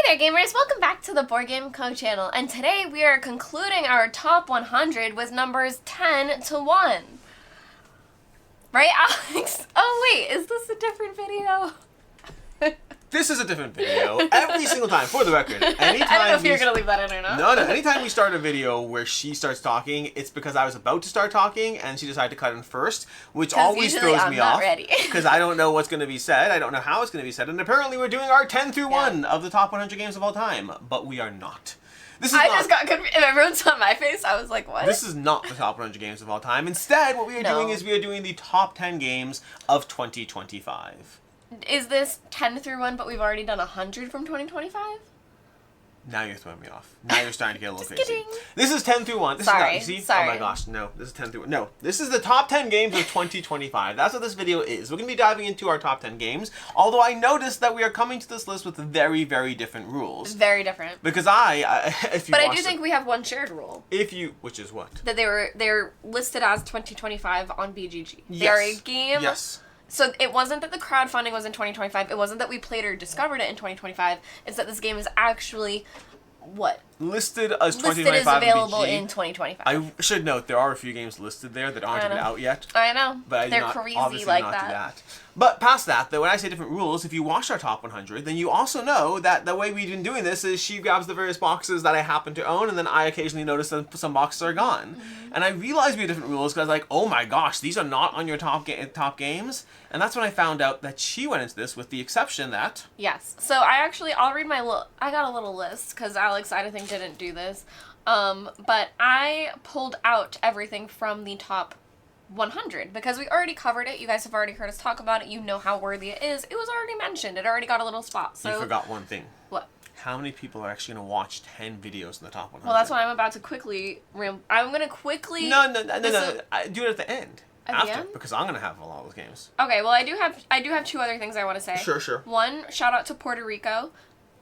Hi there, gamers! Welcome back to the Board Game Co. channel, and today we are concluding our top 100 with numbers 10 to 1. Right, Alex? Oh wait, is this a different video? This is a different video every single time, for the record. Anytime I don't know if you're going to leave that in or not. No, anytime we start a video where she starts talking, it's because I was about to start talking and she decided to cut in first, which always throws me off. Because I don't know what's going to be said, I don't know how it's going to be said, and apparently we're doing our 10 through 1 of the top 100 games of all time, but we are not. Just got confused. If everyone saw my face, I was like, what? This is not the top 100 games of all time. Instead, what we are doing is we are doing the top 10 games of 2025. Is this 10 through 1, but we've already done 100 from 2025? Now you're throwing me off. Now you're starting to get a little crazy. Kidding. This is 10 through 1. This sorry. Is not, you see? Sorry. Oh my gosh, no. This is 10 through 1. No, this is the top 10 games of 2025. That's what this video is. We're going to be diving into our top 10 games. Although I noticed that we are coming to this list with very, very different rules. Very different. Because I do think we have one shared rule. Which is what? That they're listed as 2025 on BGG. Yes. They are a game. Yes. So it wasn't that the crowdfunding was in 2025. It wasn't that we played or discovered it in 2025. It's that this game is actually listed as 2025 listed as available BG. in 2025. I should note there are a few games listed there that aren't even out yet. I know. But they're crazy like that. But past that, though, when I say different rules, if you watched our top 100, then you also know that the way we've been doing this is she grabs the various boxes that I happen to own, and then I occasionally notice that some boxes are gone. Mm-hmm. And I realized we had different rules because I was like, oh my gosh, these are not on your top games. And that's when I found out that she went into this with the exception that... Yes. So I'll read I got a little list because Alex, I think, didn't do this. But I pulled out everything from the top 100 because we already covered it. You guys have already heard us talk about it. You know how worthy it is. It was already mentioned. It already got a little spot. So you forgot one thing. What? How many people are actually going to watch 10 videos in the top 100? Well, that's why I'm about to quickly... I'm going to quickly... No. Do it at the end. After, because I'm going to have a lot of those games. Okay, well, I do have two other things I want to say. Sure. One, shout out to Puerto Rico.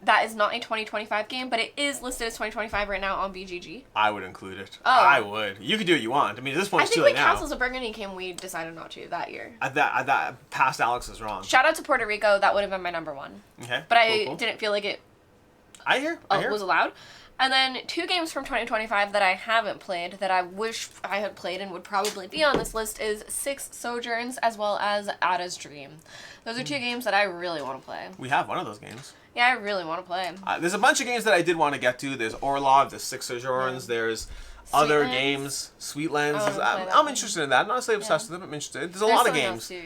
That is not a 2025 game, but it is listed as 2025 right now on BGG. I would include it. Oh. I would. You can do what you want. I mean, at this point, it's too late now. I think Castles of Burgundy game we decided not to that year. That past Alex is wrong. Shout out to Puerto Rico. That would have been my number one. Okay. But I didn't feel like it was allowed. And then two games from 2025 that I haven't played that I wish I had played and would probably be on this list is Six Sojourns as well as Ada's Dream. Those are two games that I really want to play. We have one of those games. Yeah, I really want to play. There's a bunch of games that I did want to get to. There's Orlov, there's Six Sojourns, there's other games. Sweetlands. I'm interested in that. I'm not necessarily obsessed with them. I'm interested. There's a lot of games. Too,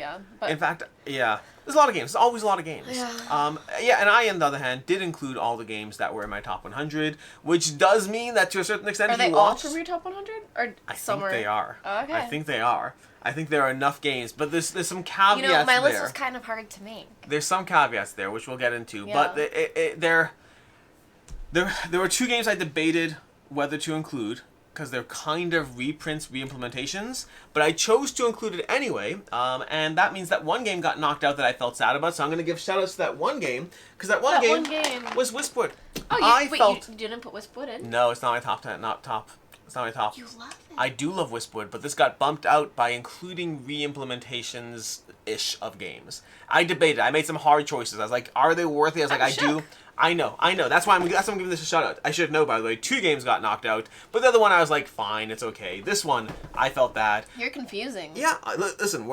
in fact, there's a lot of games. There's always a lot of games. Yeah. And I, on the other hand, did include all the games that were in my top 100, which does mean that to a certain extent, are they all from your top 100? Or I think they are. Oh, okay. I think they are. I think there are enough games, but there's some caveats there. My list was kind of hard to make. There's some caveats there, which we'll get into. Yeah. But there were two games I debated whether to include, because they're kind of reprints, reimplementations, but I chose to include it anyway, and that means that one game got knocked out that I felt sad about, so I'm going to give shoutouts to that one game, because that one game was Wispwood. You didn't put Wispwood in? No, it's not my top 10, It's not my top. You love it. I do love Wispwood, but this got bumped out by including re-implementations-ish of games. I debated. I made some hard choices. I was like, are they worth it? I was like, I do. I know. That's why I'm giving this a shout out. I should know, by the way. 2 games got knocked out, but the other one I was like, fine, it's okay. This one, I felt bad. You're confusing. Yeah, listen,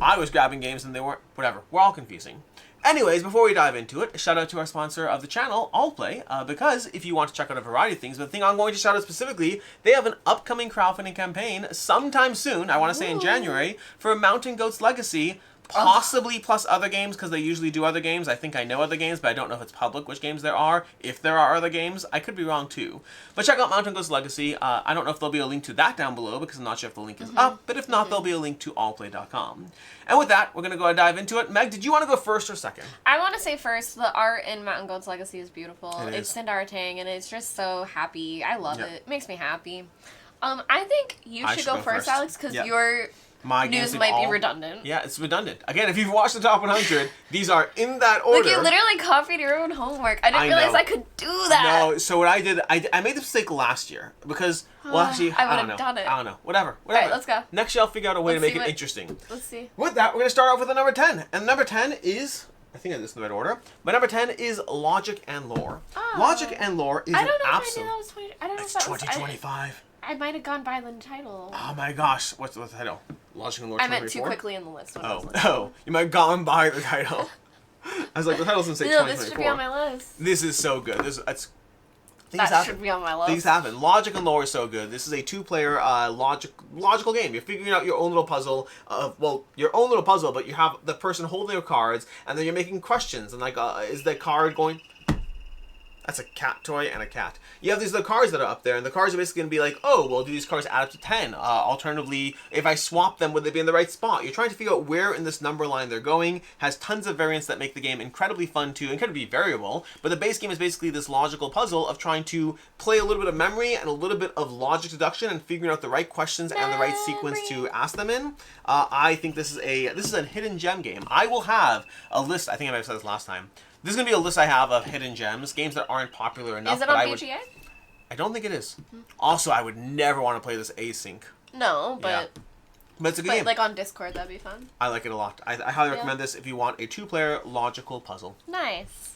I was grabbing games and they weren't. Whatever. We're all confusing. Anyways, before we dive into it, shout out to our sponsor of the channel, Allplay, because if you want to check out a variety of things, but the thing I'm going to shout out specifically, they have an upcoming crowdfunding campaign sometime soon, I want to say in January, for Mountain Goat's Legacy, possibly plus other games, because they usually do other games. I think I know other games, but I don't know if it's public which games there are. If there are other games, I could be wrong too. But check out Mountain Goat's Legacy. I don't know if there'll be a link to that down below, because I'm not sure if the link is up, but if not, there'll be a link to allplay.com. And with that, we're going to go and dive into it. Meg, did you want to go first or second? I want to say first, the art in Mountain Goat's Legacy is beautiful. It's Sindar Tang, and it's just so happy. I love it. It makes me happy. I think you should go first, Alex, because your... My news might be redundant. Yeah, it's redundant. Again, if you've watched the top 100, these are in that order. Like, you literally copied your own homework. I didn't realize I could do that. No, so what I did, I made the mistake last year because, well, actually, I would have done it. I don't know. Whatever. All right, let's go. Next year, I'll figure out a way to make it interesting. Let's see. With that, we're going to start off with the number 10. And number 10 is I think I did this in the right order. My number 10 is Logic and Lore. Oh. Logic and Lore is I don't know an if absolute... I knew that was 20... I don't know It's if that was... 2025. I might have gone by the title. Oh my gosh. What's the title? Logic and Lore I meant too 2024? quickly in the list. When I was Oh, you might have gone by the title. I was like, the title doesn't say no, 2024. this should be on my list. This is so good. That should be on my list. Things happen. Logic and Lore is so good. This is a 2-player logical game. You're figuring out your own little puzzle. Your own little puzzle, but you have the person holding their cards, and then you're making questions. And like, is the card going... That's a cat toy and a cat. You have these little cards that are up there, and the cards are basically going to be like, oh, well, do these cards add up to 10? Alternatively, if I swap them, would they be in the right spot? You're trying to figure out where in this number line they're going. Has tons of variants that make the game incredibly fun too, incredibly variable. But the base game is basically this logical puzzle of trying to play a little bit of memory and a little bit of logic deduction and figuring out the right questions and the right sequence to ask them in. I think this is a hidden gem game. I will have a list. I think I might have said this last time. This is going to be a list I have of hidden gems, games that aren't popular enough. Is it on BGA? I don't think it is. Also, I would never want to play this async. No, but... Yeah. But it's a good game. Like on Discord, that'd be fun. I like it a lot. I highly recommend this if you want a 2-player logical puzzle. Nice.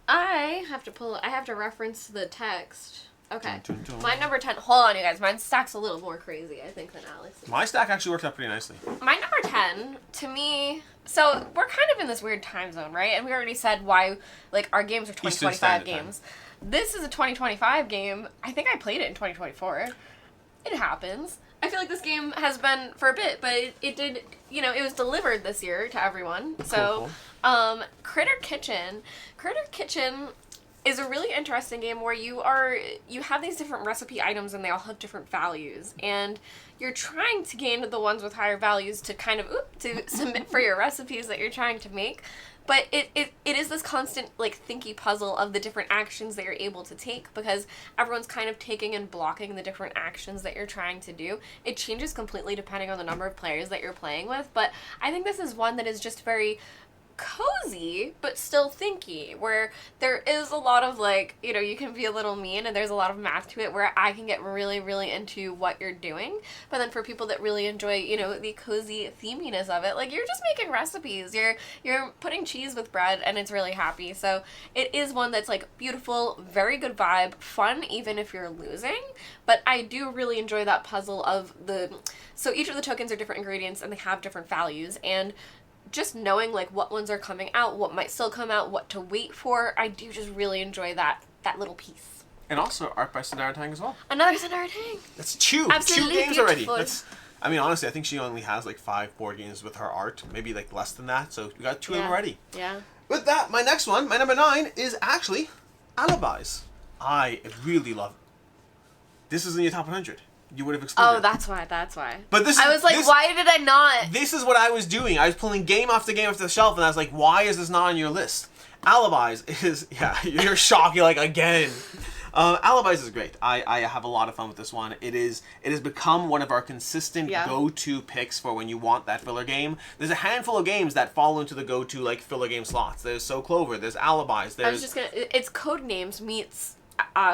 I have to reference the text. Okay. Dun, dun, dun. My number 10... Hold on, you guys. Mine stack's a little more crazy, I think, than Alex's. My stack actually worked out pretty nicely. My number 10, to me... So, we're kind of in this weird time zone, right? And we already said why, like, our games are 2025 games. This is a 2025 game. I think I played it in 2024. It happens. I feel like this game has been for a bit, but it did, you know, it was delivered this year to everyone. So, Critter Kitchen is a really interesting game where you have these different recipe items and they all have different values, and you're trying to gain the ones with higher values to kind of to submit for your recipes that you're trying to make. But it is this constant, like, thinky puzzle of the different actions that you're able to take, because everyone's kind of taking and blocking the different actions that you're trying to do. It changes completely depending on the number of players that you're playing with, but I think this is one that is just very cozy but still thinky, where there is a lot of, like, you know, you can be a little mean and there's a lot of math to it, where I can get really, really into what you're doing. But then for people that really enjoy, you know, the cozy theminess of it, like, you're just making recipes, you're putting cheese with bread and it's really happy. So it is one that's, like, beautiful, very good vibe, fun even if you're losing. But I do really enjoy that puzzle of so each of the tokens are different ingredients and they have different values, and just knowing, like, what ones are coming out, what might still come out, what to wait for, I do just really enjoy that little piece. And also art by Sandara Tang as well. Another Sandara Tang. That's two games already. I mean, honestly, I think she only has like 5 board games with her art, maybe like less than that. So we got 2 of them already. Yeah. With that, my next one, my number 9, is actually Alibis. I really love it. This is in your top 100. You would have excluded. Oh, that's why. But I was like, why did I not? This is what I was doing. I was pulling game after game off the shelf, and I was like, why is this not on your list? Alibis is, yeah, you're shocked. You're like, again. Alibis is great. I have a lot of fun with this one. It has become one of our consistent go-to picks for when you want that filler game. There's a handful of games that fall into the go-to, like, filler game slots. There's So Clover. There's Alibis. It's Codenames meets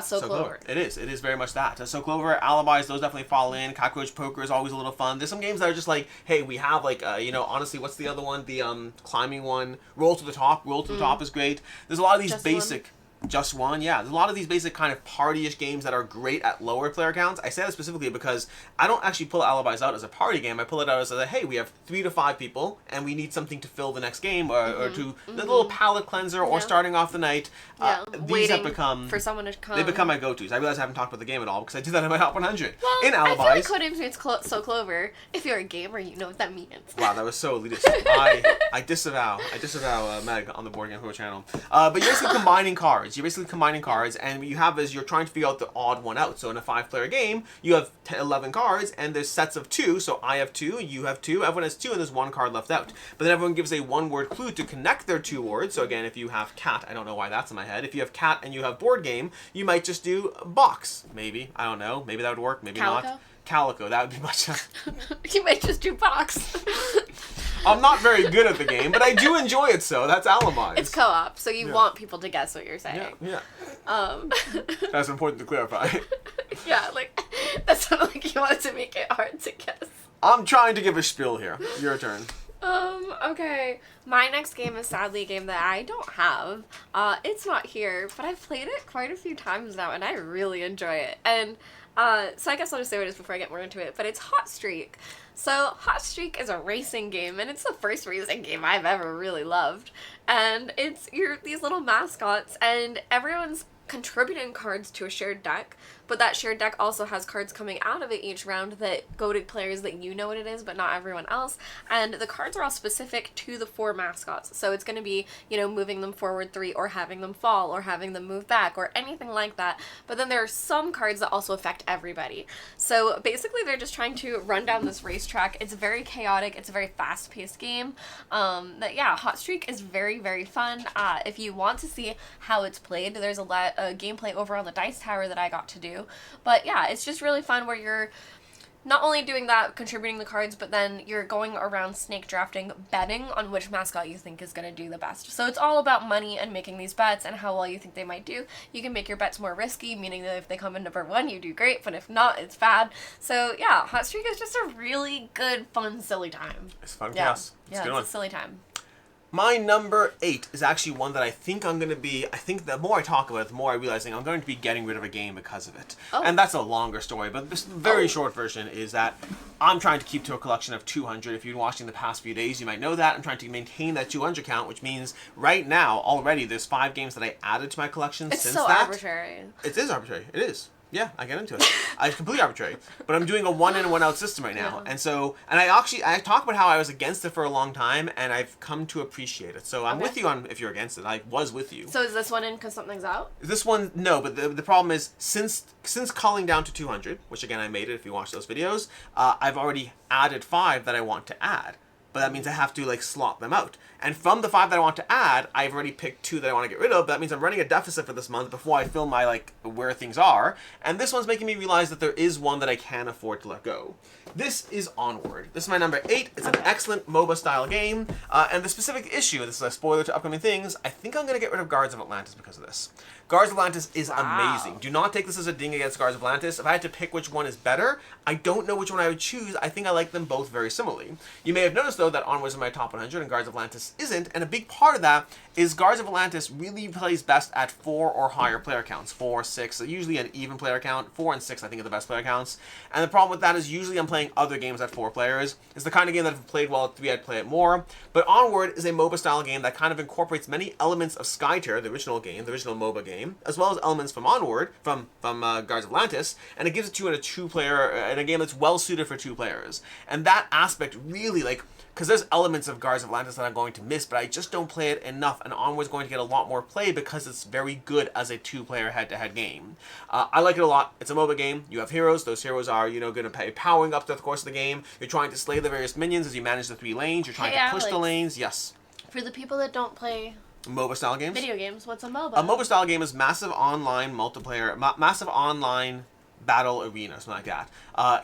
So Clover. It is very much that. So Clover, Alibis, those definitely fall in. Cockroach Poker is always a little fun. There's some games that are just like, hey, we have like, you know, honestly, what's the other one? The climbing one. Roll to the Top. Roll to the Top is great. There's a lot of these basic... Just One, yeah. There's a lot of these basic kind of party-ish games that are great at lower player counts. I say that specifically because I don't actually pull Alibis out as a party game. I pull it out as a, hey, we have 3 to 5 people, and we need something to fill the next game, or the little palate cleanser, or starting off the night. These have become... for someone to come. They become my go-tos. I realize I haven't talked about the game at all, because I did that in my top 100. Well, in Alibis. I feel like Codenames means So Clover. If you're a gamer, you know what that means. Wow, that was so elitist. I disavow Meg on the Board Game Pro channel. But you're basically combining cards. And what you have is you're trying to figure out the odd one out. So in a 5-player game, you have 11 cards, and there's sets of 2. So I have 2, you have 2, everyone has 2, and there's 1 card left out. But then everyone gives a 1-word clue to connect their 2 words. So again, if you have cat, I don't know why that's in my head. If you have cat and you have board game, you might just do box. Maybe. I don't know. Maybe that would work. Maybe not. Calico. That would be much... You might just do box. I'm not very good at the game, but I do enjoy it, so that's Alibis. It's co-op, so you want people to guess what you're saying. Yeah. That's important to clarify. Yeah, like, that sounded like you wanted to make it hard to guess. I'm trying to give a spiel here. Your turn. Okay. My next game is sadly a game that I don't have. It's not here, but I've played it quite a few times now, and I really enjoy it. And, so I guess I'll just say what it is before I get more into it, but it's Hot Streak. So, Hot Streak is a racing game, and it's the first racing game I've ever really loved. And you're these little mascots, and everyone's contributing cards to a shared deck, but that shared deck also has cards coming out of it each round that go to players that you know what it is, but not everyone else. And the cards are all specific to the 4 mascots. So it's going to be, you know, moving them forward 3 or having them fall or having them move back or anything like that. But then there are some cards that also affect everybody. So basically they're just trying to run down this racetrack. It's very chaotic. It's a very fast-paced game. Hot Streak is very, very fun. If you want to see how it's played, there's a lot of gameplay over on the Dice Tower that I got to do. But yeah, it's just really fun where you're not only doing that, contributing the cards, but then you're going around snake drafting, betting on which mascot you think is going to do the best. So it's all about money and making these bets and how well you think they might do. You can make your bets more risky, meaning that if they come in number 1, you do great, but if not, it's bad. So yeah, Hot Streak is just a really good, fun, silly time. It's fun, Yeah, yes. It's a good it's one. a silly time. My number 8 is actually one that I think the more I talk about it, the more I realize I'm going to be getting rid of a game because of it. Oh. And that's a longer story, but this very short version is that I'm trying to keep to a collection of 200. If you've been watching the past few days, you might know that. I'm trying to maintain that 200 count, which means right now, already, there's 5 games that I added to my collection It's since so that. arbitrary. It is arbitrary. It is. Yeah, I get into it. It's completely arbitrary. But I'm doing a 1 in, 1 out system right now. Yeah. And I talked about how I was against it for a long time, and I've come to appreciate it. So I'm with you on if you're against it. I was with you. So is this one in because something's out? This one, no, but the problem is, since culling down to 200, which again I made it if you watch those videos, I've already added 5 that I want to add. But that means I have to slot them out. And from the 5 that I want to add, I've already picked 2 that I want to get rid of. That means I'm running a deficit for this month before I fill my where things are. And this one's making me realize that there is one that I can afford to let go. This is Onward. This is my number 8. It's an excellent MOBA style game. And the specific issue, this is a spoiler to upcoming things, I think I'm going to get rid of Guards of Atlantis because of this. Guards of Atlantis is amazing. Do not take this as a ding against Guards of Atlantis. If I had to pick which one is better, I don't know which one I would choose. I think I like them both very similarly. You may have noticed, though, that Onward's in my top 100 and Guards of Atlantis isn't, and a big part of that is Guards of Atlantis really plays best at 4 or higher player counts. 4, 6, usually an even player count. 4 and 6, I think, are the best player counts. And the problem with that is usually I'm playing other games at 4 players. It's the kind of game that if I played well at 3, I'd play it more. But Onward is a MOBA-style game that kind of incorporates many elements of Skytear, the original game, the original MOBA game, as well as elements from Onward, from Guards of Atlantis, and it gives it to you in a 2-player, in a game that's well-suited for 2 players. And that aspect really, because there's elements of Guards of Atlantis that I'm going to miss, but I just don't play it enough, and Onward's going to get a lot more play because it's very good as a 2-player head-to-head game. I like it a lot. It's a MOBA game. You have heroes. Those heroes are, going to be powering up throughout the course of the game. You're trying to slay the various minions as you manage the 3 lanes. You're trying to push the lanes. Yes. For the people that don't play MOBA style games? video games, what's a MOBA? A MOBA style game is massive online multiplayer, massive online battle arena, something like that.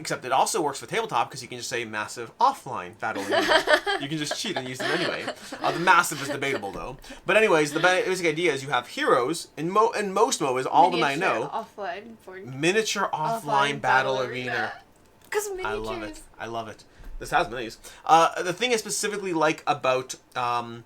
Except it also works for tabletop because you can just say massive offline battle arena. You can just cheat and use them anyway. The massive is debatable though. But anyways, the basic idea is you have heroes in most MOBAs, all of them I know. Miniature offline battle arena. Because miniatures. I love it. This has minis. The thing I specifically like about the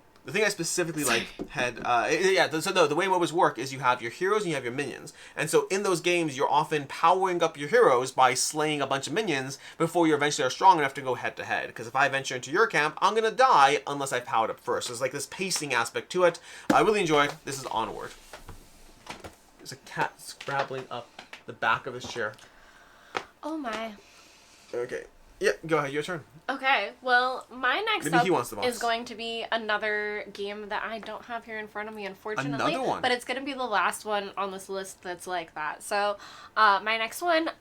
way MOBAs work is you have your heroes and you have your minions. And so in those games, you're often powering up your heroes by slaying a bunch of minions before you eventually are strong enough to go head to head. Because if I venture into your camp, I'm going to die unless I powered up first. So there's this pacing aspect to it. I really enjoy it. This is Onward. There's a cat scrabbling up the back of his chair. Oh my. Okay. Yeah, go ahead. Your turn. Okay, well, my next Maybe he wants the box. is going to be another game that I don't have here in front of me, unfortunately. Another one? But it's going to be the last one on this list that's like that. So, my next one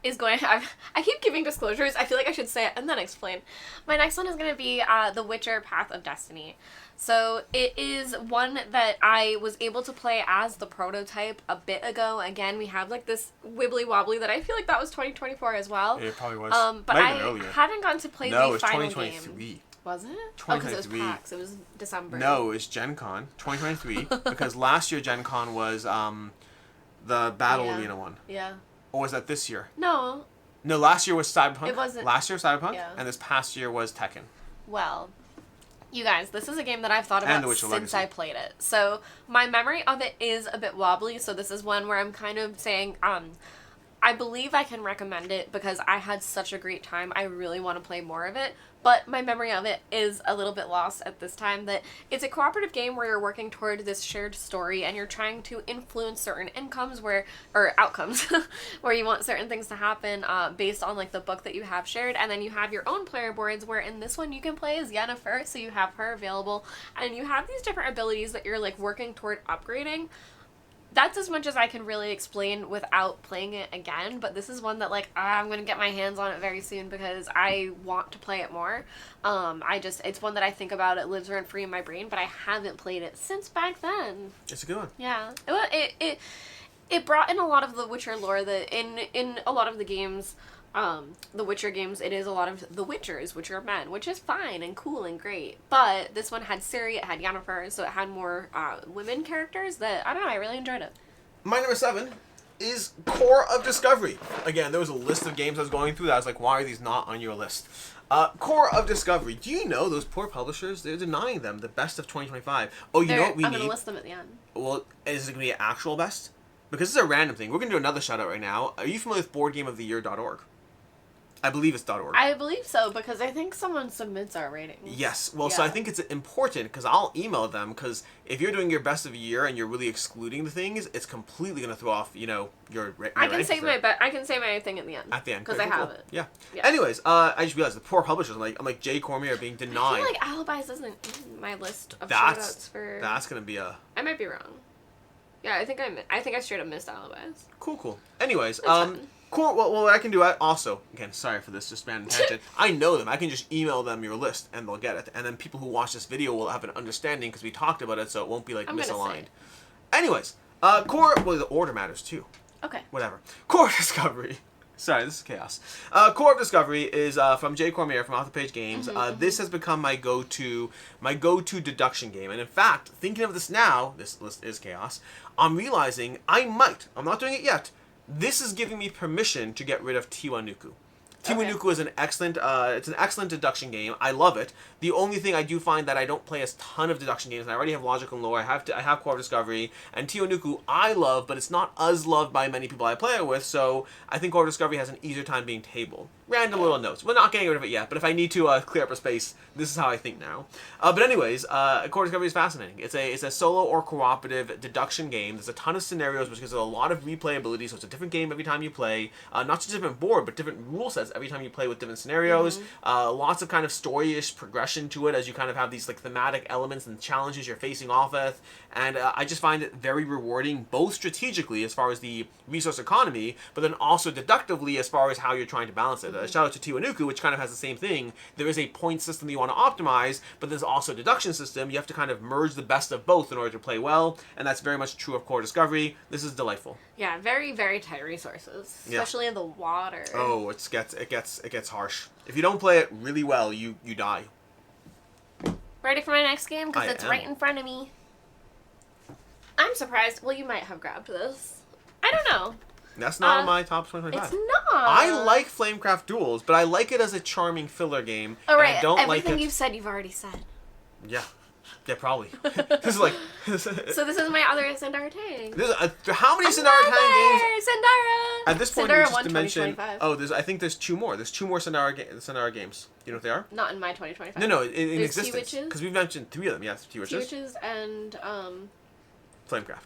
is going to... I keep giving disclosures. I feel like I should say it and then explain. My next one is going to be The Witcher Path of Destiny. So it is one that I was able to play as the prototype a bit ago. Again, we have this wibbly wobbly that I feel like that was 2024 as well. It probably was. But I haven't gone to play the final game. No, it was 2023. Was it? 2023. Oh, because it was PAX. It was December. No, it was Gen Con 2023 because last year Gen Con was the Battle Arena one. Yeah. Or was that this year? No. No, last year was Cyberpunk. It wasn't. Last year was Cyberpunk, Yeah. and this past year was Tekken. Well, You guys, this is a game that I've thought And about The Witcher since Legacy. I played it. So my memory of it is a bit wobbly, so this is one where I'm kind of saying, I believe I can recommend it because I had such a great time. I really want to play more of it, but my memory of it is a little bit lost at this time. That it's a cooperative game where you're working toward this shared story and you're trying to influence certain outcomes where you want certain things to happen based on like the book that you have shared, and then you have your own player boards where in this one you can play as Yennefer, so you have her available, and you have these different abilities that you're like working toward upgrading. That's as much as I can really explain without playing it again, but this is one that, like, I'm going to get my hands on it very soon because I want to play it more. It's one that I think about, it lives rent free in my brain, but I haven't played it since back then. It's a good one. Yeah. It brought in a lot of the Witcher lore that in a lot of the games, the Witcher games, it is a lot of the Witchers, which are men, which is fine and cool and great. But this one had Ciri, it had Yennefer, so it had more women characters that, I don't know, I really enjoyed it. My number 7 is Core of Discovery. Again, there was a list of games I was going through that I was like, why are these not on your list? Core of Discovery. Do you know those poor publishers? They're denying them the best of 2025. Oh, you know what we need? I'm going to list them at the end. Well, is it going to be an actual best? Because this is a random thing. We're going to do another shout out right now. Are you familiar with BoardGameOfTheYear.org? I believe it's .org. I believe so, because I think someone submits our ratings. Yes. Well, so I think it's important, because I'll email them, because if you're doing your best of year and you're really excluding the things, it's completely going to throw off, your I can say my thing at the end. At the end. Because Okay, I have cool. it. Yeah. Yeah. Anyways, I just realized the poor publishers, I'm like Jay Cormier being denied. I feel like Alibis isn't in my list of shoutouts for... That's going to be a... I might be wrong. Yeah, I think I straight up missed Alibis. Cool. Anyways, fine. Cool. Well, what I can do, again, sorry for this just random tangent. I know them. I can just email them your list, and they'll get it. And then people who watch this video will have an understanding because we talked about it, so it won't be like misaligned. Anyways, Core. Well, the order matters too. Okay. Whatever. Core Discovery. Sorry, this is chaos. Core of Discovery is from Jay Cormier from Off the Page Games. This has become my go-to deduction game. And in fact, thinking of this now, this list is chaos. I'm realizing I'm not doing it yet. This is giving me permission to get rid of Tiwanuku. Tiwanuku is an excellent deduction game. I love it. The only thing I do find that I don't play a ton of deduction games, and I already have Logic and Lore, I have Core of Discovery, and Tiwanuku I love, but it's not as loved by many people I play it with, so I think Core of Discovery has an easier time being tabled. Random little notes. We're not getting rid of it yet, but if I need to clear up a space, this is how I think now. But anyways, Core of Discovery is fascinating. It's a solo or cooperative deduction game. There's a ton of scenarios, which gives it a lot of replayability, so it's a different game every time you play. Not just a different board, but different rule sets every time you play with different scenarios. Lots of kind of story-ish progression to it as you kind of have these like thematic elements and challenges you're facing off with. And I just find it very rewarding, both strategically as far as the resource economy, but then also deductively as far as how you're trying to balance it. Shout out to Tiwanuku, which kind of has the same thing. There is a point system that you want to optimize, but there's also a deduction system. You have to kind of merge the best of both in order to play well, and that's very much true of Core Discovery. This is delightful. Yeah, very, very tight resources, especially in the water. Oh, it gets harsh. If you don't play it really well, you die. Ready for my next game? Because it's right in front of me. I'm surprised. Well, you might have grabbed this. I don't know. That's not on my top 2025. It's not. I like Flamecraft Duals, but I like it as a charming filler game. Oh, right. I don't Everything like it. you've said, you've already said. Yeah. Yeah, probably. This is like... So this is my other Sandara Tang. How many Sandara Tang games? Sandara! At this point, Sandara just won to mention... 2025. Oh, I think there's two more. There's two more Sandara games. Do you know what they are? Not in my 2025. No, in There's existence. Because we've mentioned three of them. Yes, T-Witches. T-Witches and... Flamecraft.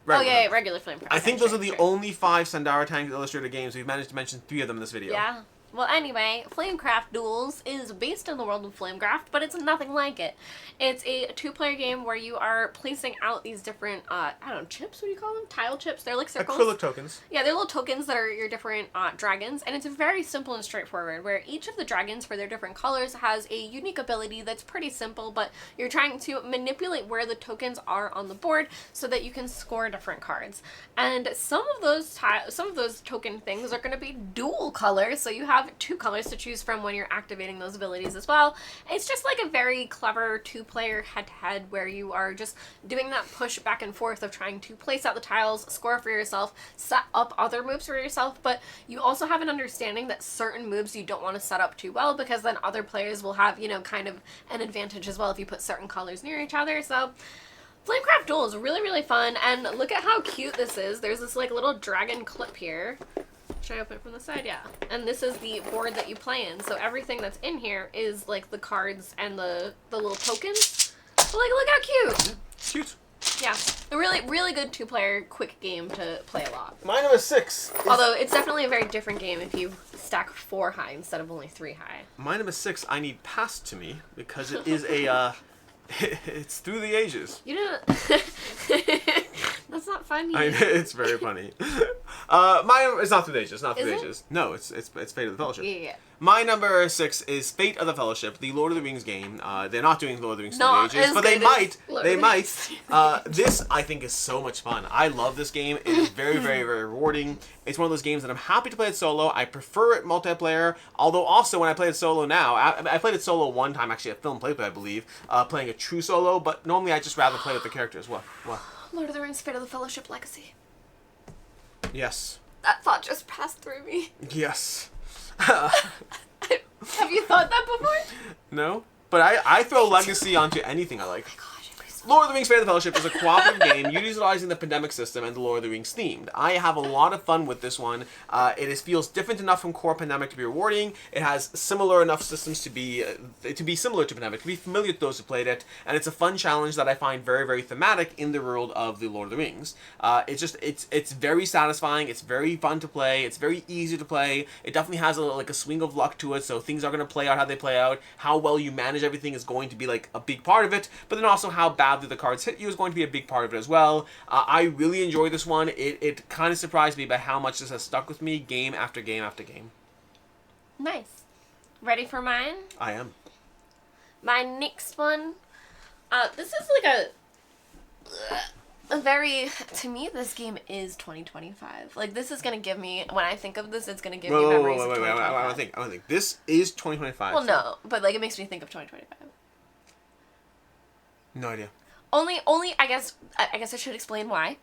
Right, regular Flamecraft. I think those are the only 5 Sandara Tang illustrated games. We've managed to mention 3 of them in this video. Yeah. Well, anyway, Flamecraft Duals is based in the world of Flamecraft, but it's nothing like it. It's a 2-player game where you are placing out these different, I don't know, chips, what do you call them? Tile chips? They're like circles. Acrylic tokens. Yeah, they're little tokens that are your different dragons, and it's very simple and straightforward, where each of the dragons, for their different colors, has a unique ability that's pretty simple, but you're trying to manipulate where the tokens are on the board so that you can score different cards. And some of those token things are going to be dual colors, so you have have 2 colors to choose from when you're activating those abilities as well. It's just like a very clever 2-player head-to-head where you are just doing that push back and forth of trying to place out the tiles, score for yourself, set up other moves for yourself, but you also have an understanding that certain moves you don't want to set up too well because then other players will have, you know, kind of an advantage as well if you put certain colors near each other. So Flamecraft Duals is really, really fun, and look at how cute this is. There's this like little dragon clip here. Should I open it from the side? Yeah. And this is the board that you play in. So everything that's in here is like the cards and the little tokens. So like, look how cute. Cute. Yeah. A really, really good 2-player quick game to play a lot. My number 6. Although it's definitely a very different game if you stack 4 high instead of only 3 high. My number 6, I need passed to me because it is a, it's Through the Ages. You didn't... That's not funny. It's very funny. It's not Through the Ages. It's not Through the Ages. No, it's Fate of the Fellowship. Yeah. My number 6 is Fate of the Fellowship, the Lord of the Rings game. They're not doing Lord of the Rings Through the Ages, but they might. They might. This, I think, is so much fun. I love this game. It is very, very, very rewarding. It's one of those games that I'm happy to play it solo. I prefer it multiplayer, although also when I play it solo now, I played it solo one time, actually, at Film Playplay, I believe, playing a true solo, but normally I just rather play with the characters. What? Lord of the Rings, Fate of the Fellowship Legacy. Yes. That thought just passed through me. Yes. Have you thought that before? No, but I throw Legacy onto anything I like. Oh my gosh, Lord of the Rings Fate of the Fellowship is a cooperative game utilizing the pandemic system and the Lord of the Rings themed. I have a lot of fun with this one. Feels different enough from core pandemic to be rewarding. It has similar enough systems to be similar to pandemic, to be familiar to those who played it, and it's a fun challenge that I find very, very thematic in the world of the Lord of the Rings. It's very satisfying. It's very fun to play. It's very easy to play. It definitely has a swing of luck to it, so things are going to play out how they play out. How well you manage everything is going to be like a big part of it, but then also how badly the cards hit you is going to be a big part of it as well. I really enjoy this one. It kind of surprised me by how much this has stuck with me game after game after game. Nice. Ready for mine? I am. My next one, this is like a very, to me, this game is 2025. Like, this is going to give me, when I think of this, it's going to give me memories of 2025. I don't think. This is 2025. Well, no, but like, it makes me think of 2025. No idea. Only, I guess I should explain why.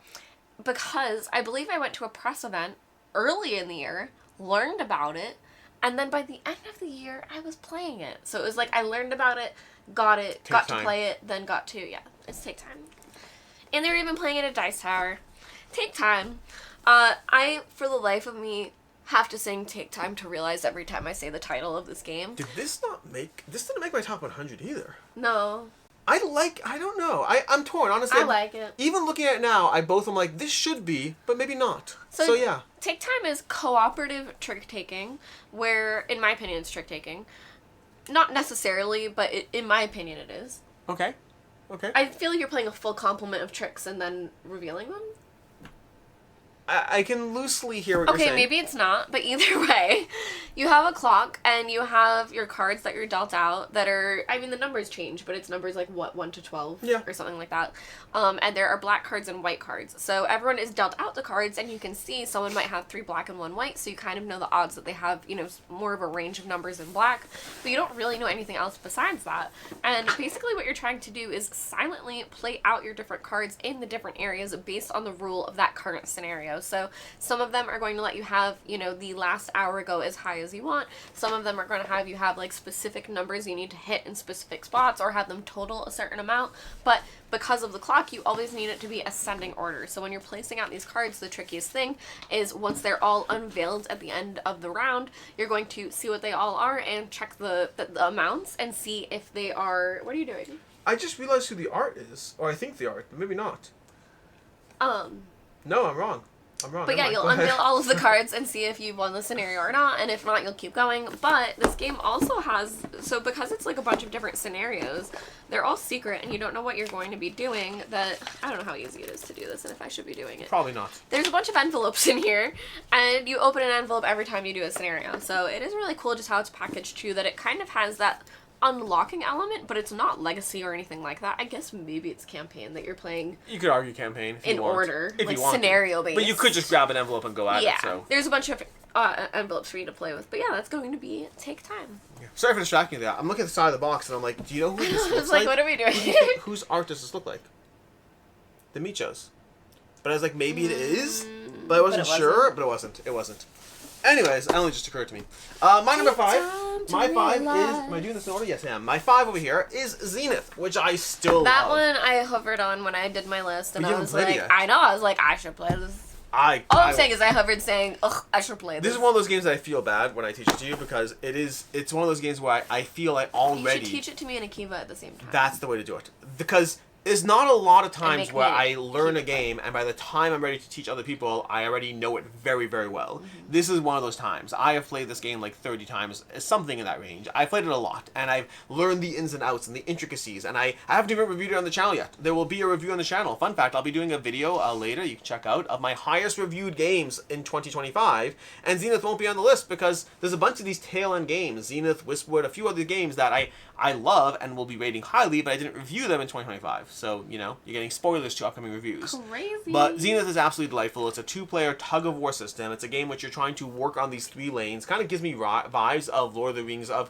Because I believe I went to a press event early in the year, learned about it, and then by the end of the year, I was playing it. So it was like, I learned about it, got to play it, then got to, it's take time. And they're even playing it at Dice Tower. Take time. I, for the life of me, have to sing Take Time to realize every time I say the title of this game. This didn't make my top 100 either. No. I don't know. I'm torn, honestly. I like it. Even looking at it now, I'm like, this should be, but maybe not. So yeah. Take Time is cooperative trick-taking, where, in my opinion, it's trick-taking. Not necessarily, but in my opinion, it is. Okay. I feel like you're playing a full complement of tricks and then revealing them. I can loosely hear what you're saying. Okay, maybe it's not, but either way, you have a clock and you have your cards that you're dealt out that are, I mean, the numbers change, but it's numbers like, 1 to 12? Yeah. Or something like that. And there are black cards and white cards. So everyone is dealt out the cards, and you can see someone might have 3 black and 1 white, so you kind of know the odds that they have, more of a range of numbers in black, but you don't really know anything else besides that. And basically what you're trying to do is silently play out your different cards in the different areas based on the rule of that current scenario. So some of them are going to let you have, the last hour go as high as you want. Some of them are going to have you have like specific numbers you need to hit in specific spots or have them total a certain amount. But because of the clock, you always need it to be ascending order. So when you're placing out these cards, the trickiest thing is once they're all unveiled at the end of the round, you're going to see what they all are and check the amounts and see if they are... What are you doing? I just realized who the art is. Or I think the art, but maybe not. No, I'm wrong. But yeah, you'll unveil all of the cards and see if you've won the scenario or not, and if not, you'll keep going. But this game also has, so because it's like a bunch of different scenarios, they're all secret and you don't know what you're going to be doing. That, I don't know how easy it is to do this and if I should be doing it. Probably not. There's a bunch of envelopes in here, and you open an envelope every time you do a scenario. So it is really cool just how it's packaged too, that it kind of has that unlocking element, but it's not legacy or anything like that. I guess maybe it's campaign that you're playing. You could argue campaign if in you want. order, if like you want scenario based. But you could just grab an envelope and go at it. So there's a bunch of envelopes for you to play with. But yeah, that's going to take time. Yeah. Sorry for distracting you there. I'm looking at the side of the box and I'm like, do you know who this looks It's like, what are we doing? Whose art does this look like? The Michos. But I was like, maybe it is? But I wasn't sure, but it wasn't. It wasn't. Anyways, it only just occurred to me. My number 5. My 5 is... Am I doing this in order? Yes, I am. My 5 over here is Zenith, which I still that love. That one I hovered on when I did my list, and But you I was haven't played it like, yet. I know. I was like, I should play this. All I'm saying is I hovered saying, ugh, I should play this. This is one of those games that I feel bad when I teach it to you because it's one of those games where I feel I already... You should teach it to me and Akiva at the same time. That's the way to do it. Because there's not a lot of times where me I learn a game and by the time I'm ready to teach other people, I already know it very, very well. Mm-hmm. This is one of those times. I have played this game like 30 times, something in that range. I've played it a lot, and I've learned the ins and outs and the intricacies, and I haven't even reviewed it on the channel yet. There will be a review on the channel. Fun fact, I'll be doing a video later, you can check out, of my highest reviewed games in 2025, and Zenith won't be on the list because there's a bunch of these tail-end games, Zenith, Westwood, a few other games that I love and will be rating highly, but I didn't review them in 2025. So, you know, you're getting spoilers to upcoming reviews. Crazy. But Zenith is absolutely delightful. It's a 2-player tug-of-war system. It's a game which you're trying to work on these 3 lanes. Kind of gives me vibes of Lord of the Rings, of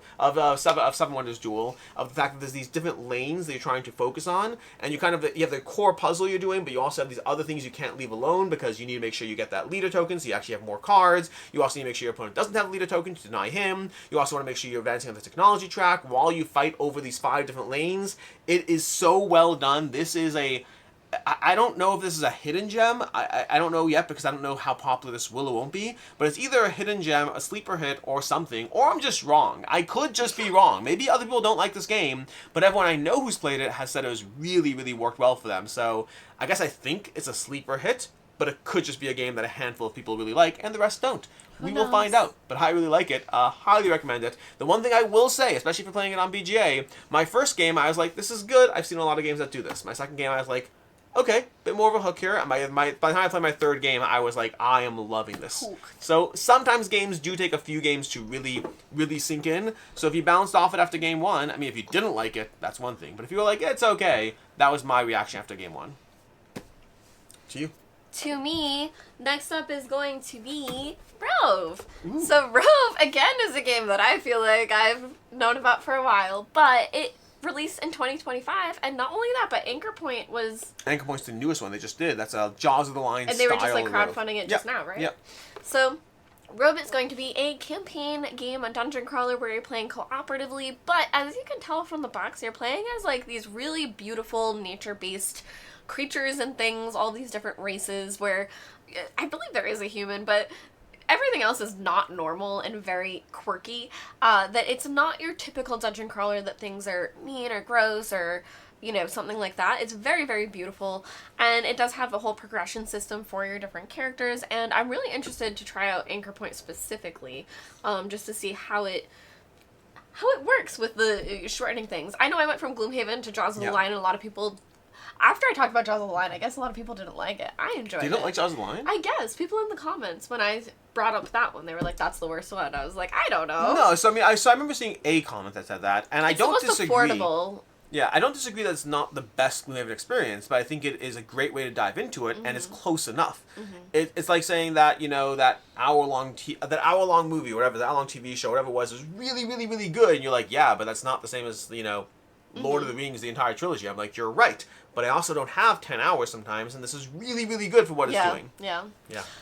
Seven Wonders Duel, of the fact that there's these different lanes that you're trying to focus on, and you have the core puzzle you're doing, but you also have these other things you can't leave alone because you need to make sure you get that leader token, so you actually have more cards. You also need to make sure your opponent doesn't have a leader token to deny him. You also want to make sure you're advancing on the technology track while you fight over these 5 different lanes. It is so well done. This is I don't know if this is a hidden gem. I don't know yet because I don't know how popular this will or won't be. But it's either a hidden gem, a sleeper hit, or something. Or I'm just wrong. I could just be wrong. Maybe other people don't like this game, but everyone I know who's played it has said it was really, really worked well for them. So I guess I think it's a sleeper hit, but it could just be a game that a handful of people really like and the rest don't. We will find out, but I really like it. Highly recommend it. The one thing I will say, especially if you're playing it on BGA, my first game I was like, this is good. I've seen a lot of games that do this. My second game I was like, okay, bit more of a hook here. And by the time I played my third game, I was like, I am loving this. So sometimes games do take a few games to really, really sink in. So if you bounced off it after game 1, I mean, if you didn't like it, that's one thing. But if you were like, it's okay, that was my reaction after game 1. To you. To me, next up is going to be Rove. Ooh. So Rove, again, is a game that I feel like I've known about for a while, but it released in 2025, and not only that, but Anchor Point was... Anchor Point's the newest one they just did. That's a Jaws of the Lion and they were just like crowdfunding it just now, right? Yep. So Rove is going to be a campaign game, a dungeon crawler where you're playing cooperatively, but as you can tell from the box, you're playing as like these really beautiful nature-based creatures and things, all these different races where I believe there is a human, but everything else is not normal and very quirky. That it's not your typical dungeon crawler that things are mean or gross or, you know, something like that. It's very, very beautiful, and it does have a whole progression system for your different characters, and I'm really interested to try out Anchor Point specifically, just to see how it works with the shortening things. I know I went from Gloomhaven to Jaws of the Lion, and a lot of people... After I talked about Jaws of the Lion, I guess a lot of people didn't like it. I enjoyed it. You don't like Jaws of the Lion? I guess. People in the comments, when I brought up that one, they were like, that's the worst one. I was like, I don't know. No, so I mean, I remember seeing a comment that said that, and I don't disagree. It's affordable. Yeah, I don't disagree that it's not the best Gloomhaven experience, but I think it is a great way to dive into it, and it's close enough. It's like saying that, you know, that hour-long movie, whatever, that hour-long TV show, whatever it was really, really, really good, and you're like, yeah, but that's not the same as, you know, Lord of the Rings, the entire trilogy. I'm like, you're right. But I also don't have 10 hours sometimes, and this is really, really good for what it's doing. Yeah.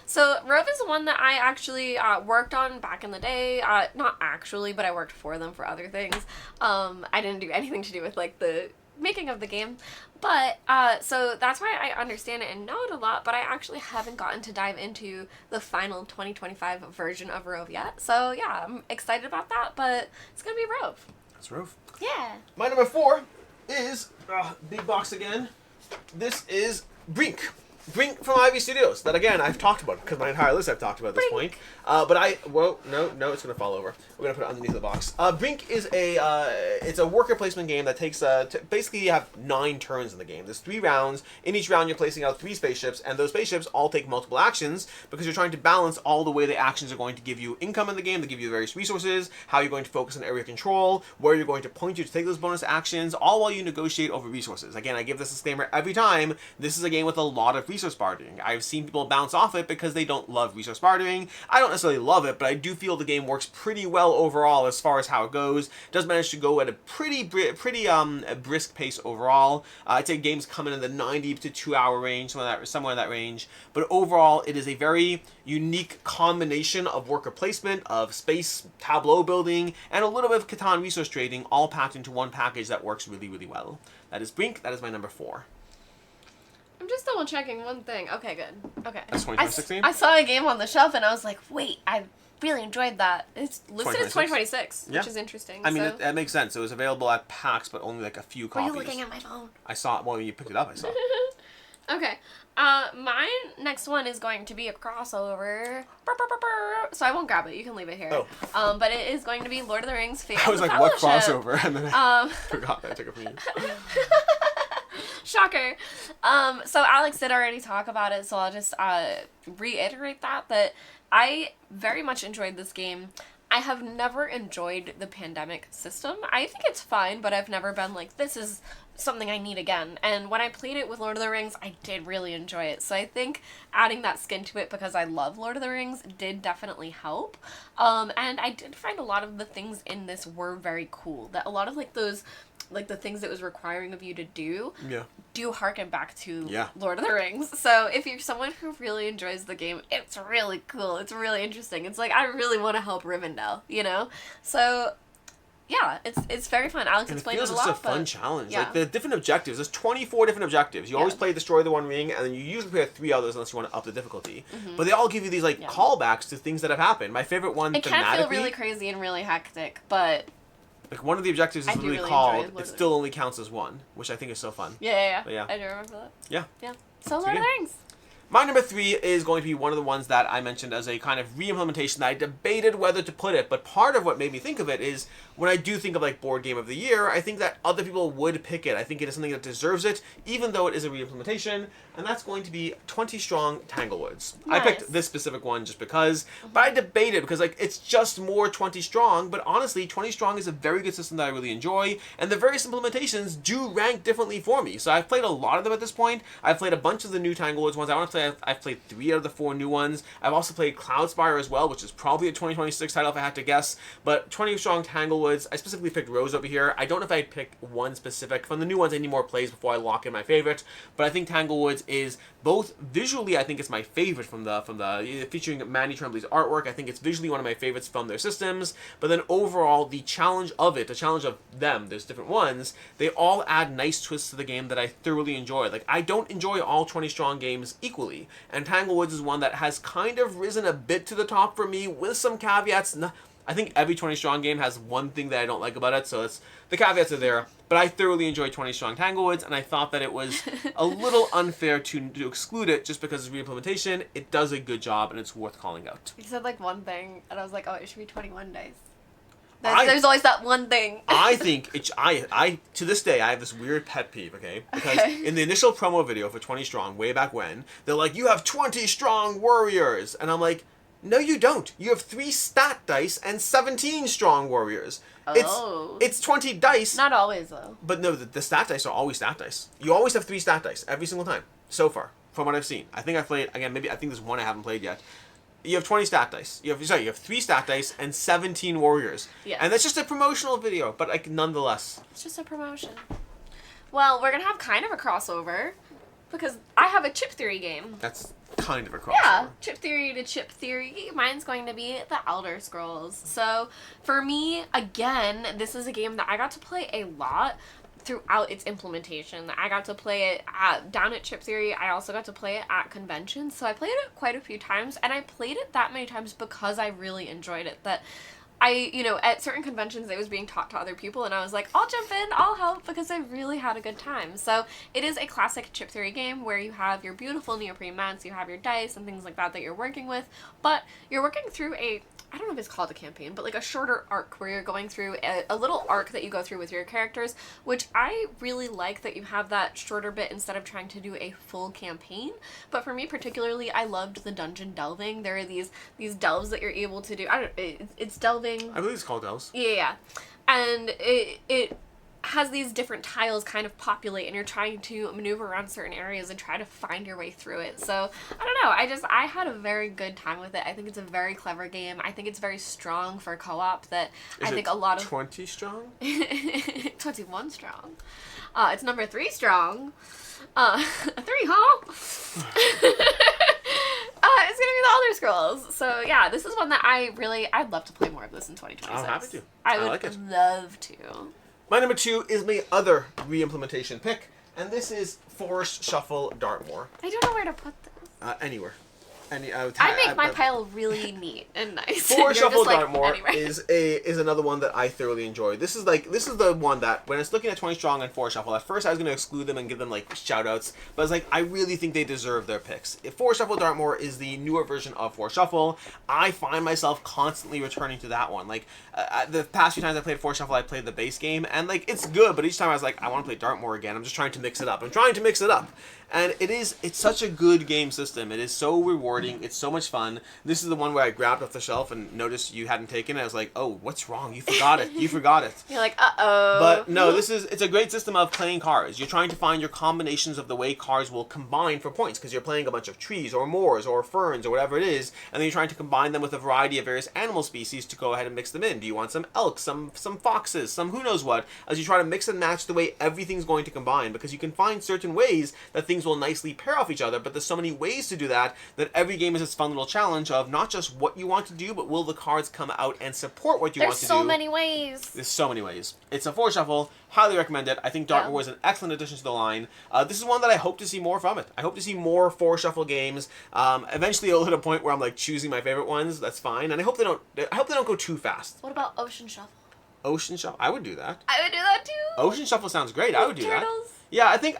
So Rove is one that I actually worked on back in the day. Not actually, but I worked for them for other things. I didn't do anything to do with, like, the making of the game. But, so that's why I understand it and know it a lot, but I actually haven't gotten to dive into the final 2025 version of Rove yet. So, yeah, I'm excited about that, but it's gonna be Rove. That's Rove. Yeah. My number 4 is, big box again, this is Brink. Brink from Ivy Studios. That, again, I've talked about, because my entire list I've talked about at this point. Whoa, no, it's going to fall over. We're going to put it underneath the box. Brink is it's a worker placement game that takes, basically you have 9 turns in the game. There's 3 rounds. In each round you're placing out 3 spaceships, and those spaceships all take multiple actions, because you're trying to balance all the way the actions are going to give you income in the game, they give you various resources, how you're going to focus on area control, where you're going to point you to take those bonus actions, all while you negotiate over resources. Again, I give this disclaimer every time. This is a game with a lot of resource bartering. I've seen people bounce off it because they don't love resource bartering. I don't necessarily love it, but I do feel the game works pretty well overall as far as how it goes. It does manage to go at a pretty brisk pace overall. I'd say games come in the 90 to 2 hour range, somewhere in that range. But overall, it is a very unique combination of worker placement, of space tableau building, and a little bit of Catan resource trading, all packed into one package that works really, really well. That is Brink. That is my number 4. I'm just double checking one thing. Okay, good. Okay. That's 2016? I saw a game on the shelf and I was like, wait, I really enjoyed that. It's listed as 2026, which is interesting. I mean, that makes sense. It was available at PAX, but only like a few copies. Were you looking at my phone? I saw, well, when you picked it up, I saw. Okay. My next one is going to be a crossover. So I won't grab it. You can leave it here. Oh. But it is going to be Lord of the Rings: Fate I was of the like, Fellowship. what crossover? And then I forgot that I took it from you. Shocker. So Alex did already talk about it, so I'll just reiterate that I very much enjoyed this game. I have never enjoyed the pandemic system. I think it's fine, but I've never been like, this is something I need again. And when I played it with Lord of the Rings, I did really enjoy it. So I think adding that skin to it because I love Lord of the Rings did definitely help. And I did find a lot of the things in this were very cool. That a lot of like those, like the things it was requiring of you to do, do harken back to Lord of the Rings. So if you're someone who really enjoys the game, it's really cool. It's really interesting. It's like, I really want to help Rivendell, you know? So yeah, it's very fun. Alex explained it a lot. It's a fun challenge. Like the different objectives, there's 24 different objectives. You always play Destroy the One Ring, and then you usually play 3 others unless you want to up the difficulty. But they all give you these like callbacks to things that have happened. My favorite one, it can feel really crazy and really hectic, but like one of the objectives is literally called "It Still Only Counts as One," which I think is so fun. Yeah. But I do remember that. Yeah. So Lord of the Rings. My number 3 is going to be one of the ones that I mentioned as a kind of re-implementation that I debated whether to put it, but part of what made me think of it is when I do think of like Board Game of the Year, I think that other people would pick it. I think it is something that deserves it, even though it is a re-implementation, and that's going to be 20 Strong Tanglewoods. Nice. I picked this specific one just because, but I debated because like it's just more 20 Strong, but honestly, 20 Strong is a very good system that I really enjoy, and the various implementations do rank differently for me. So I've played a lot of them at this point. I've played a bunch of the new Tanglewoods ones. I've played 3 out of the 4 new ones. I've also played Cloudspire as well, which is probably a 2026 title if I had to guess. But 20 Strong Tanglewoods, I specifically picked Rose over here. I don't know if I'd pick one specific. From the new ones, I need more plays before I lock in my favorite. But I think Tanglewoods is both visually, I think it's my favorite from the featuring Mandy Tremblay's artwork. I think it's visually one of my favorites from their systems. But then overall, the challenge of it, the challenge of them, there's different ones, they all add nice twists to the game that I thoroughly enjoy. Like, I don't enjoy all 20 Strong games equally. And Tanglewoods is one that has kind of risen a bit to the top for me with some caveats. I think every 20 Strong game has one thing that I don't like about it, so the caveats are there. But I thoroughly enjoy 20 Strong Tanglewoods, and I thought that it was a little unfair to exclude it just because it's re-implementation. It does a good job, and it's worth calling out. You said like one thing, and I was like, oh, it should be 21 days. There's always that one thing. I think I to this day I have this weird pet peeve, okay? Because in the initial promo video for 20 Strong way back when, they're like, you have 20 strong warriors, and I'm like, no, you don't. You have 3 stat dice and 17 strong warriors. It's 20 dice. Not always though. But no, the stat dice are always stat dice. You always have 3 stat dice every single time so far, from what I've seen. I think I've played again. Maybe I think there's one I haven't played yet. You have 20 stat dice. You have 3 stat dice and 17 warriors. Yeah. And that's just a promotional video, but like nonetheless. It's just a promotion. Well, we're gonna have kind of a crossover because I have a chip theory game. That's kind of a crossover. Yeah, chip theory to chip theory. Mine's going to be the Elder Scrolls. So for me, again, this is a game that I got to play a lot throughout its implementation. I got to play it down at Chip Theory. I also got to play it at conventions. So I played it quite a few times, and I played it that many times because I really enjoyed it. That at certain conventions it was being taught to other people, and I was like, I'll jump in, I'll help, because I really had a good time. So it is a classic Chip Theory game where you have your beautiful neoprene mats, you have your dice and things like that you're working with, but you're working through I don't know if it's called a campaign, but like a shorter arc where you're going through a little arc that you go through with your characters, which I really like that you have that shorter bit instead of trying to do a full campaign. But for me particularly, I loved the dungeon delving. There are these delves that you're able to do. It's delving. I believe it's called delves. Yeah. And it has these different tiles kind of populate, and you're trying to maneuver around certain areas and try to find your way through it. So I don't know, I had a very good time with it. I think it's a very clever game. I think it's very strong for co-op. That Is I think it a lot of 20 strong? 21 strong. It's number 3 strong. 3, huh? It's gonna be the Elder Scrolls. So yeah, this is one that I'd love to play more of this in 2026. I'm happy to. I would like it. love to. My number 2 is my other re-implementation pick, and this is Forest Shuffle Dartmoor. I don't know where to put this. Anywhere. I make my pile really neat and nice. Forest Shuffle Dartmoor anyway. is another one that I thoroughly enjoy. This is the one that when it's looking at 20 strong and Forest Shuffle, at first I was going to exclude them and give them like shout outs, but it's like I really think they deserve their picks. If Forest Shuffle Dartmoor is the newer version of Forest Shuffle, I find myself constantly returning to that one. Like the past few times I played Forest Shuffle, I played the base game, and like it's good, but each time I was like, I want to play Dartmoor again. I'm just trying to mix it up. And it's such a good game system. It is so rewarding. It's so much fun. This is the one where I grabbed off the shelf and noticed you hadn't taken it. I was like, oh, what's wrong? You forgot it. You forgot it. You're like, uh-oh. But no, it's a great system of playing cards. You're trying to find your combinations of the way cards will combine for points, because you're playing a bunch of trees or moors or ferns or whatever it is, and then you're trying to combine them with a variety of various animal species to go ahead and mix them in. Do you want some elk, some foxes, some who knows what, as you try to mix and match the way everything's going to combine, because you can find certain ways that things will nicely pair off each other, but there's so many ways to do that every game is this fun little challenge of not just what you want to do, but will the cards come out and support what you want to do. There's so many ways. There's so many ways. It's a Forest Shuffle. Highly recommend it. I think Dartmoor was an excellent addition to the line. This is one that I hope to see more from it. I hope to see more Forest Shuffle games. Eventually, it'll hit a point where I'm like choosing my favorite ones. That's fine, and I hope they don't go too fast. What about Ocean Shuffle? Ocean Shuffle. I would do that. I would do that too. Ocean Shuffle sounds great. I would do turtles. that. Yeah, I think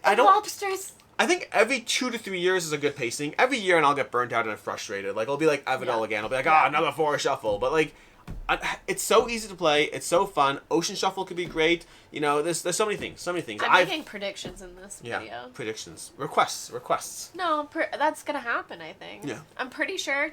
I don't. Lobsters. I think every 2 to 3 years is a good pacing. Every year, and I'll get burnt out and frustrated. Like, I'll be like Avidal again. I'll be like, another Forest Shuffle. But, like, it's so easy to play. It's so fun. Ocean Shuffle could be great. You know, there's so many things. I'm making predictions in this video. Yeah, predictions. Requests. No, that's going to happen, I think. Yeah. I'm pretty sure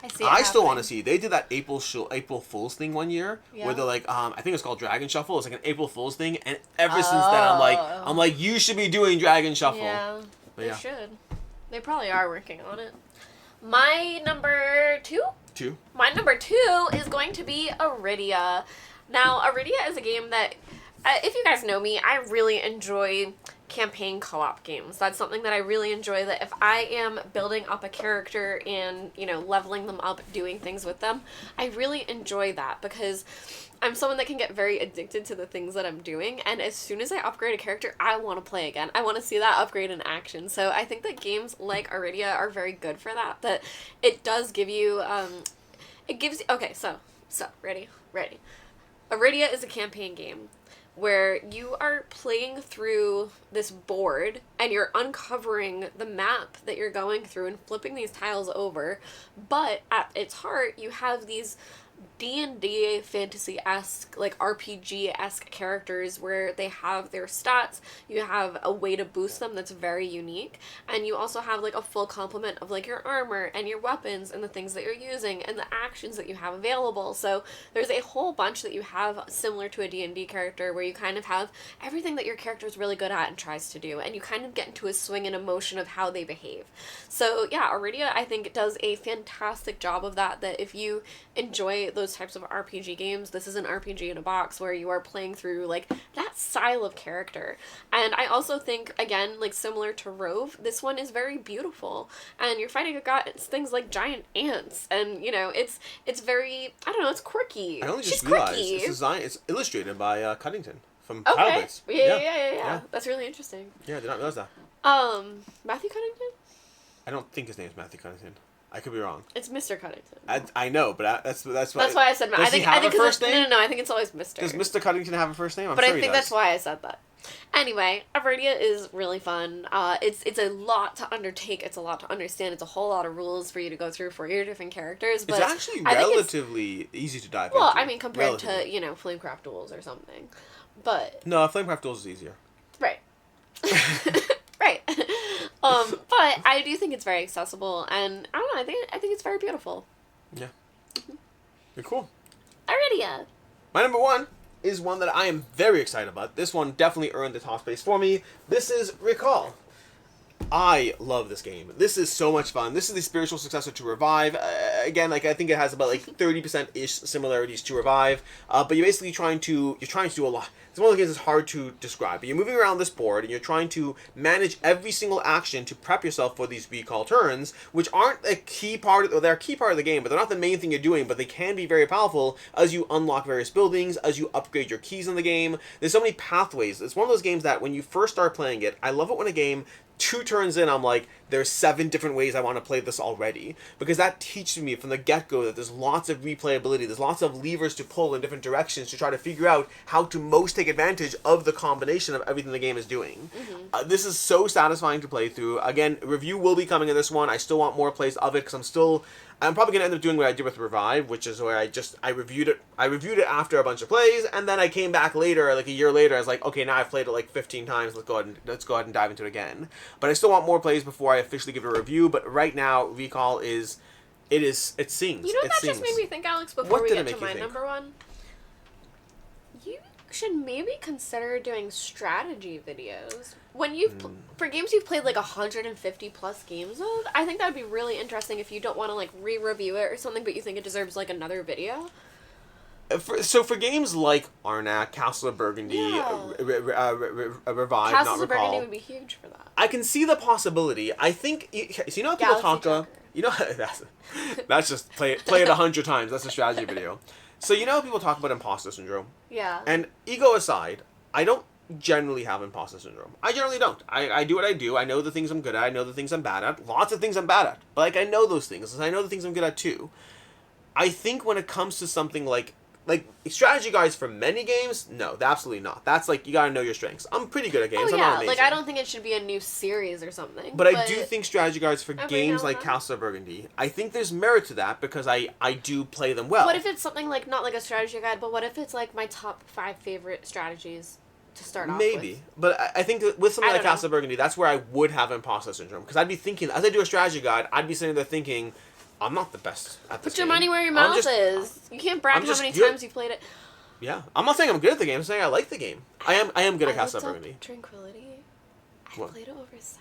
I see it I still happening. want to see. They did that April Fool's thing one year, where they're like, I think it's called Dragon Shuffle. It's like an April Fool's thing, and ever since then, I'm like, you should be doing Dragon Shuffle. Yeah, but they should. They probably are working on it. My number 2? My number 2 is going to be Arydia. Now, Arydia is a game that, if you guys know me, I really enjoy campaign co-op games. That's something that I really enjoy, that if I am building up a character and, leveling them up, doing things with them, I really enjoy that, because I'm someone that can get very addicted to the things that I'm doing, and as soon as I upgrade a character, I want to play again. I want to see that upgrade in action. So I think that games like Arydia are very good for that it does give you, okay, so, ready. Arydia is a campaign game where you are playing through this board and you're uncovering the map that you're going through and flipping these tiles over, but at its heart you have these D&D fantasy-esque, like RPG-esque characters where they have their stats, you have a way to boost them that's very unique, and you also have like a full complement of like your armor and your weapons and the things that you're using and the actions that you have available. So there's a whole bunch that you have similar to a D&D character where you kind of have everything that your character is really good at and tries to do, and you kind of get into a swing and emotion of how they behave. So yeah, Arydia I think does a fantastic job of that if you enjoy those types of RPG games, this is an RPG in a box where you are playing through like that style of character. And I also think, again, like similar to Rove, this one is very beautiful, and you're fighting against things like giant ants, and it's very, I don't know, it's quirky. I only just She's realized quirky. it's illustrated by Cuddington from Okay. Alibis. Yeah. That's really interesting. Yeah, I did not realize that. Matthew Cuddington? I don't think his name is Matthew Cuddington. I could be wrong. It's Mr. Cuddington. I know, but that's why I said. Does he have a first name? No. I think it's always Mr. Does Mr. Cuddington have a first name? But I think that's why I said that. Anyway, Arydia is really fun. It's a lot to undertake. It's a lot to understand. It's a whole lot of rules for you to go through for your different characters. But it's actually relatively easy to dive into. Well, I mean, compared to Flamecraft Duals or something. But no, Flamecraft Duals is easier. Right. Right. But I do think it's very accessible, and I don't know, I think it's very beautiful. Yeah. You're cool. Arydia. My number 1 is one that I am very excited about. This one definitely earned the top space for me. This is Recall. I love this game. This is so much fun. This is the spiritual successor to Revive. Again, like I think it has about like 30%-ish similarities to Revive. But you're basically trying to do a lot. It's one of the games that's hard to describe. But you're moving around this board and you're trying to manage every single action to prep yourself for these recall turns, which aren't a key part they're a key part of the game, but they're not the main thing you're doing, but they can be very powerful as you unlock various buildings, as you upgrade your keys in the game. There's so many pathways. It's one of those games that when you first start playing it, I love it when a game 2 turns in, I'm like, there's 7 different ways I want to play this already. Because that teaches me from the get-go that there's lots of replayability, there's lots of levers to pull in different directions to try to figure out how to most take advantage of the combination of everything the game is doing. Mm-hmm. This is so satisfying to play through. Again, review will be coming in this one. I still want more plays of it because I'm probably going to end up doing what I did with Revive, which is where I reviewed it after a bunch of plays, and then I came back later, like a year later, I was like, okay, now I've played it like 15 times, let's go ahead and dive into it again. But I still want more plays before I officially give it a review, but right now, Recall it sings. You know what that just made me think, Alex, before we get to my number one? You should maybe consider doing strategy videos. When for games you've played like 150 plus games of, I think that would be really interesting if you don't want to like re-review it or something, but you think it deserves like another video. For games like Arnak, Castle of Burgundy, Revive, Castle not of Recall, Burgundy would be huge for that. I can see the possibility. I think you know how people talk to, you know that's just play it 100 times. That's a strategy video. So you know how people talk about imposter syndrome? Yeah. And ego aside, I don't generally have imposter syndrome. I generally don't. I do what I do. I know the things I'm good at. I know the things I'm bad at. Lots of things I'm bad at. But like I know those things. I know the things I'm good at too. I think when it comes to something like strategy guides for many games, no, absolutely not. That's like you gotta know your strengths. I'm pretty good at games. Oh, I'm yeah. not amazing. Like I don't think it should be a new series or something. But I do think strategy guides for games like Castle of Burgundy, I think there's merit to that because I do play them well. What if it's something like not like a strategy guide, but what if it's like my top 5 favorite strategies to start off with? Maybe. But I think that with something like Castle of Burgundy, that's where I would have imposter syndrome because I'd be thinking as I do a strategy guide, I'd be sitting there thinking, I'm not the best at this Put your money where your mouth is. You can't brag how many times you played it. Yeah, I'm not saying I'm good at the game. I'm saying I like the game. I am good at Castle of Burgundy. Tranquility. I played it over 700 times.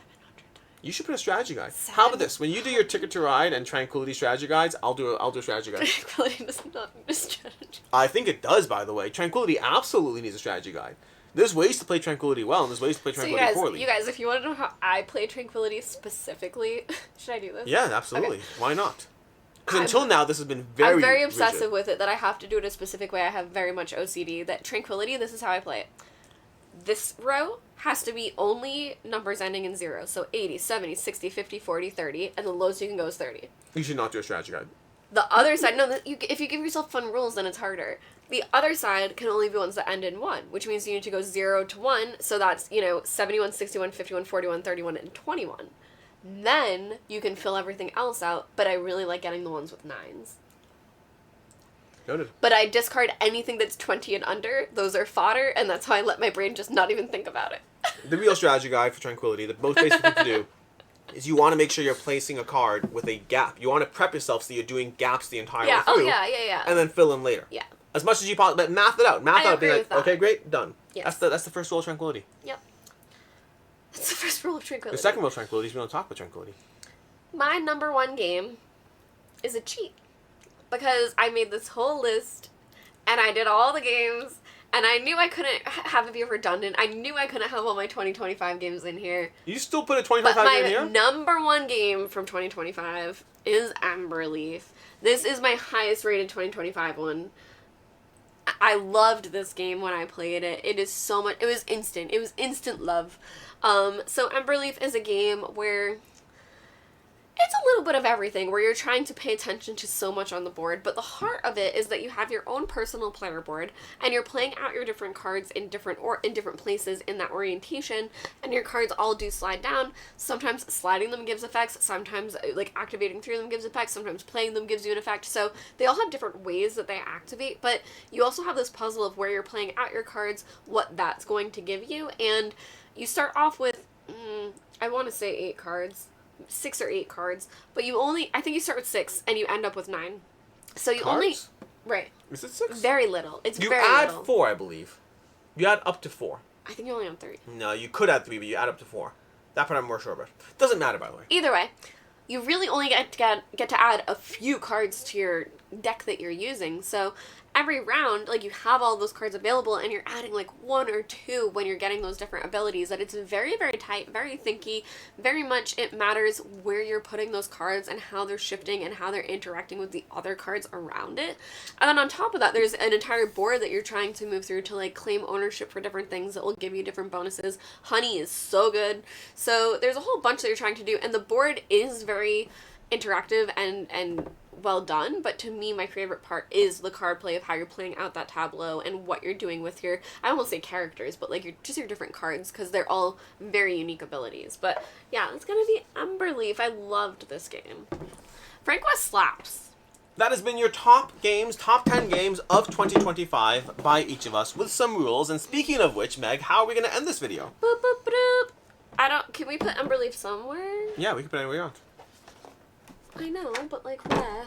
You should put a strategy guide. How about this? When you do your Ticket to Ride and Tranquility strategy guides, I'll do a strategy guide. Tranquility does not need a strategy. I think it does, by the way. Tranquility absolutely needs a strategy guide. There's ways to play Tranquility well, and there's ways to play Tranquility poorly. You guys, if you want to know how I play Tranquility specifically, should I do this? Yeah, absolutely. Okay. Why not? Because until now, this has been very I'm very obsessive rigid with it, that I have to do it a specific way. I have very much OCD. That Tranquility, this is how I play it. This row has to be only numbers ending in 0. So 80, 70, 60, 50, 40, 30, and the lowest you can go is 30. You should not do a strategy guide. The other side, no, if you give yourself fun rules, then it's harder. The other side can only be ones that end in 1, which means you need to go 0 to 1, so that's, 71, 61, 51, 41, 31, and 21. Then you can fill everything else out, but I really like getting the ones with 9s. Noted. But I discard anything that's 20 and under. Those are fodder, and that's how I let my brain just not even think about it. The real strategy guide for Tranquility, the most basic thing to do, is you want to make sure you're placing a card with a gap. You want to prep yourself so you're doing gaps the entire way through. Yeah. And then fill in later. Yeah. As much as you possibly, but math it out. Math out. Agree with that. Okay, great, done. Yes. That's the first rule of Tranquility. Yep. That's the first rule of Tranquility. The second rule of Tranquility is we don't talk about Tranquility. My number 1 game is a cheat. Because I made this whole list, and I did all the games, and I knew I couldn't have it be redundant. I knew I couldn't have all my 2025 games in here. You still put a 2025 game in here? But my number 1 game from 2025 is Emberleaf. This is my highest rated 2025 one. I loved this game when I played it. It is so much. It was instant. It was instant love. So Emberleaf is a game where it's a little bit of everything, where you're trying to pay attention to so much on the board, but the heart of it is that you have your own personal player board, and you're playing out your different cards in different places in that orientation, and your cards all do slide down. Sometimes sliding them gives effects, sometimes like activating through them gives effects, sometimes playing them gives you an effect, so they all have different ways that they activate, but you also have this puzzle of where you're playing out your cards, what that's going to give you, and you start off with, I want to say 8 cards. 6 or 8 cards, but I think you start with 6 and you end up with 9. So you Right. Is it 6? Very little. It's You very add little. 4, I believe. You add up to 4. I think you only have 3. No, you could add 3, but you add up to 4. That part I'm more sure about. Doesn't matter, by the way. Either way, you really only get to add a few cards to your deck that you're using. So every round, like, you have all those cards available, and you're adding like 1 or 2 when you're getting those different abilities. That it's very, very tight, very thinky. Very much it matters where you're putting those cards and how they're shifting and how they're interacting with the other cards around it. And then on top of that, there's an entire board that you're trying to move through to like claim ownership for different things that will give you different bonuses. Honey is so good. So there's a whole bunch that you're trying to do, and the board is very interactive and well done, but to me my favorite part is the card play of how you're playing out that tableau and what you're doing with your, I won't say characters, but like your different cards, because they're all very unique abilities. But yeah, it's gonna be Emberleaf. I loved this game. FrankQuest slaps. That has been your top 10 games of 2025 by each of us with some rules. And speaking of which, Meg, how are we going to end this video? Boop, boop, boop. Can we put Emberleaf somewhere? Yeah, we can put it anywhere we want. I know, but like where?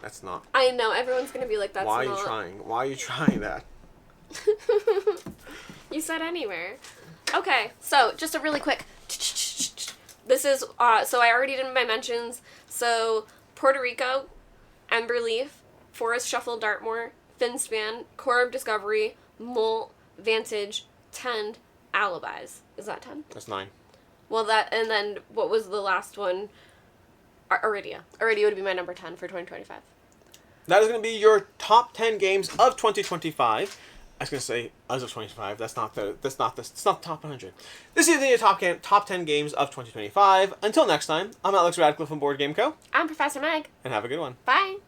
That's not. I know, everyone's gonna be like, that's Why not. are you trying? Why are you trying that? You said anywhere. Okay, so just a really quick. This is, so I already did my mentions. So Puerto Rico, Emberleaf, Forest Shuffle Dartmoor, Finspan, Core of Discovery, Molt, Vantage, Tend, Alibis. Is that 10? That's 9. Well, that, and then what was the last one? Arydia. Arydia would be my number 10 for 2025. That is going to be your top 10 games of 2025. I was going to say as of 25. That's not the top 100. This is your top 10 games of 2025. Until next time, I'm Alex Radcliffe from Board Game Co. I'm Professor Meg. And have a good one. Bye.